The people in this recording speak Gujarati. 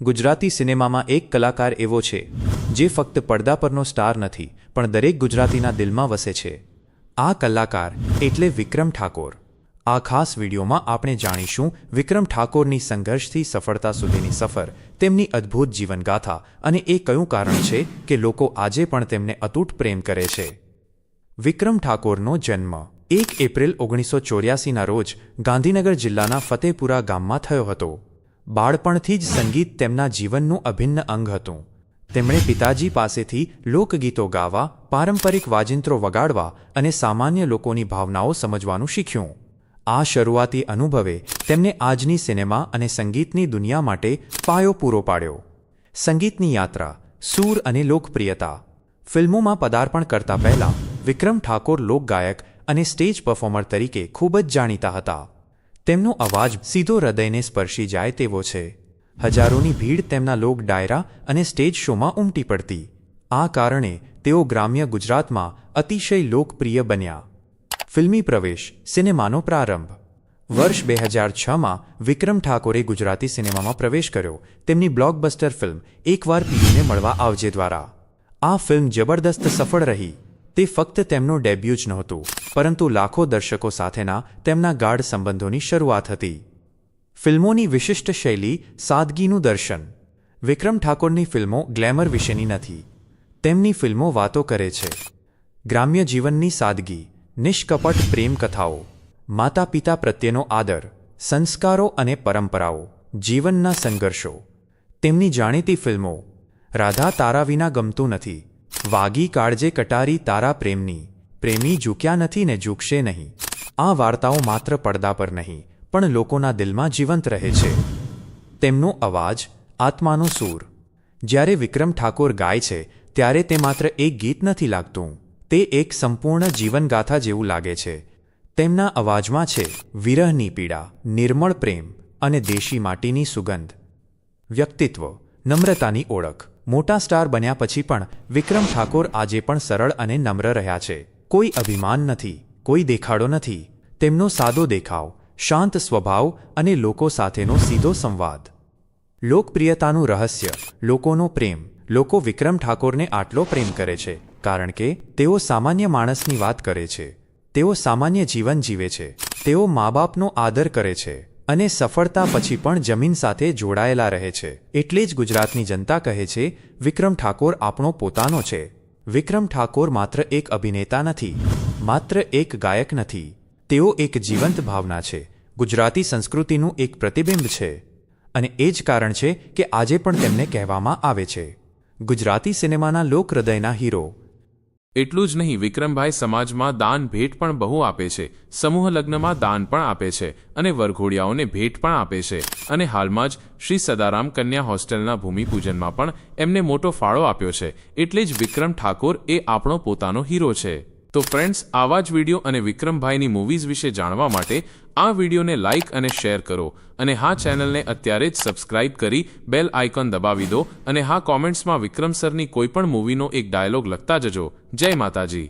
ગુજરાતી સિનેમામાં એક કલાકાર એવો છે જે ફક્ત પડદા પરનો સ્ટાર નથી પણ દરેક ગુજરાતીના દિલમાં વસે છે। આ કલાકાર એટલે વિક્રમ ઠાકોર। આ ખાસ વિડીયોમાં આપણે જાણીશું વિક્રમ ઠાકોરની સંઘર્ષથી સફળતા સુધીની સફર, તેમની અદ્ભુત જીવનગાથા અને એ કયું કારણ છે કે લોકો આજે પણ તેમને અતૂટ પ્રેમ કરે છે। વિક્રમ ઠાકોરનો જન્મ 1 એપ્રિલ 1984ના રોજ ગાંધીનગર જિલ્લાના ફતેપુરા ગામમાં થયો હતો। બાળપણથી જ સંગીત તેમના જીવનનું અભિન્ન અંગ હતું। તેમણે પિતાજી પાસેથી લોકગીતો ગાવા, પારંપરિક વાજિંત્રો વગાડવા અને સામાન્ય લોકોની ભાવનાઓ સમજવાનું શીખ્યું। આ શરૂઆતી અનુભવે તેમને આજની સિનેમા અને સંગીતની દુનિયા માટે પાયો પૂરો પાડ્યો। સંગીતની યાત્રા, સૂર અને લોકપ્રિયતા। ફિલ્મોમાં પદાર્પણ કરતા પહેલા વિક્રમ ઠાકોર લોકગાયક અને સ્ટેજ પરફોર્મર તરીકે ખૂબ જ જાણીતા હતા। તેમનો અવાજ સીધો હૃદયને સ્પર્શી જાય તેવો છે। હજારોની ભીડ તેમના લોક ડાયરા અને સ્ટેજ શોમાં ઉમટી પડતી। આ કારણે તેઓ ગ્રામ્ય ગુજરાતમાં અતિશય લોકપ્રિય બન્યા। ફિલ્મી પ્રવેશ, સિનેમાનો પ્રારંભ। વર્ષ 2006માં વિક્રમ ઠાકોરે ગુજરાતી સિનેમામાં પ્રવેશ કર્યો તેમની બ્લોકબસ્ટર ફિલ્મ એકવાર પીયુને મળવા આવજે દ્વારા। આ ફિલ્મ જબરદસ્ત સફળ રહી। તે ફક્ત તેમનો ડેબ્યુ જ નહોતું, પરંતુ લાખો દર્શકો સાથેના તેમના ગાઢ સંબંધોની શરૂઆત હતી। ફિલ્મોની વિશિષ્ટ શૈલી, સાદગીનું દર્શન। વિક્રમ ઠાકોરની ફિલ્મો ગ્લેમર વિશેની નથી। તેમની ફિલ્મો વાતો કરે છે। ગ્રામ્ય જીવનની સાદગી, નિષ્કપટ પ્રેમ કથાઓ, માતા પિતા પ્રત્યેનો આદર, સંસ્કારો અને પરંપરાઓ, જીવનના સંઘર્ષો। તેમની જાણીતી ફિલ્મો રાધા તારા વિના ગમતું નથી, વાગી કાળજે કટારી તારા પ્રેમની, પ્રેમી ઝૂક્યા નથી ને ઝૂકશે નહીં। આ વાર્તાઓ માત્ર પડદા પર નહીં પણ લોકોના દિલમાં જીવંત રહે છે। તેમનો અવાજ, આત્માનો સૂર। જ્યારે વિક્રમ ઠાકોર ગાય છે ત્યારે તે માત્ર એક ગીત નથી લાગતું, તે એક સંપૂર્ણ જીવનગાથા જેવું લાગે છે। તેમના અવાજમાં છે વિરહની પીડા, નિર્મળ પ્રેમ અને દેશી માટીની સુગંધ। વ્યક્તિત્વ, નમ્રતાની ઓળખ। મોટા સ્ટાર બન્યા પછી પણ વિક્રમ ઠાકોર આજે પણ સરળ અને નમ્ર રહ્યા છે। કોઈ અભિમાન નથી, કોઈ દેખાડો નથી। તેમનો સાદો દેખાવ, શાંત સ્વભાવ અને લોકો સાથેનો સીધો સંવાદ। લોકપ્રિયતાનું રહસ્ય, લોકોનો પ્રેમ। લોકો વિક્રમ ઠાકોરને આટલો પ્રેમ કરે છે કારણ કે તેઓ સામાન્ય માણસની વાત કરે છે, તેઓ સામાન્ય જીવન જીવે છે, તેઓ મા બાપનો આદર કરે છે અને સફળતા પછી પણ જમીન સાથે જોડાયેલા રહે છે। એટલે જ ગુજરાતની જનતા કહે છે વિક્રમ ઠાકોર આપણો પોતાનો છે। વિક્રમ ઠાકોર માત્ર એક અભિનેતા નથી, માત્ર એક ગાયક નથી, તેઓ એક જીવંત ભાવના છે, ગુજરાતી સંસ્કૃતિનું એક પ્રતિબિંબ છે। અને એ જ કારણ છે કે આજે પણ તેમને કહેવામાં આવે છે ગુજરાતી સિનેમાના લોકહૃદયના હીરો। એટલું જ નહીં, વિક્રમભાઈ સમાજમાં દાન ભેટ પણ બહુ આપે છે। સમૂહ લગ્નમાં દાન પણ આપે છે અને વરઘોડિયાઓને ભેટ પણ આપે છે। અને હાલમાં જ શ્રી સદારામ કન્યા હોસ્ટેલના ભૂમિપૂજનમાં પણ એમને મોટો ફાળો આપ્યો છે। એટલે જ વિક્રમ ઠાકોર એ આપણો પોતાનો હીરો છે। તો ફ્રેન્ડ્સ, આવા જ વિડીયો અને વિક્રમભાઈની મૂવીઝ વિશે જાણવા માટે આ વિડીયોને લાઇક અને શેર કરો અને હા, ચેનલને અત્યારે જ સબસ્ક્રાઇબ કરી બેલ આઇકોન દબાવી દો અને હા, કોમેન્ટ્સમાં વિક્રમ સરની કોઈ પણ મૂવીનો એક ડાયલોગ લખતા જજો। જય માતાજી।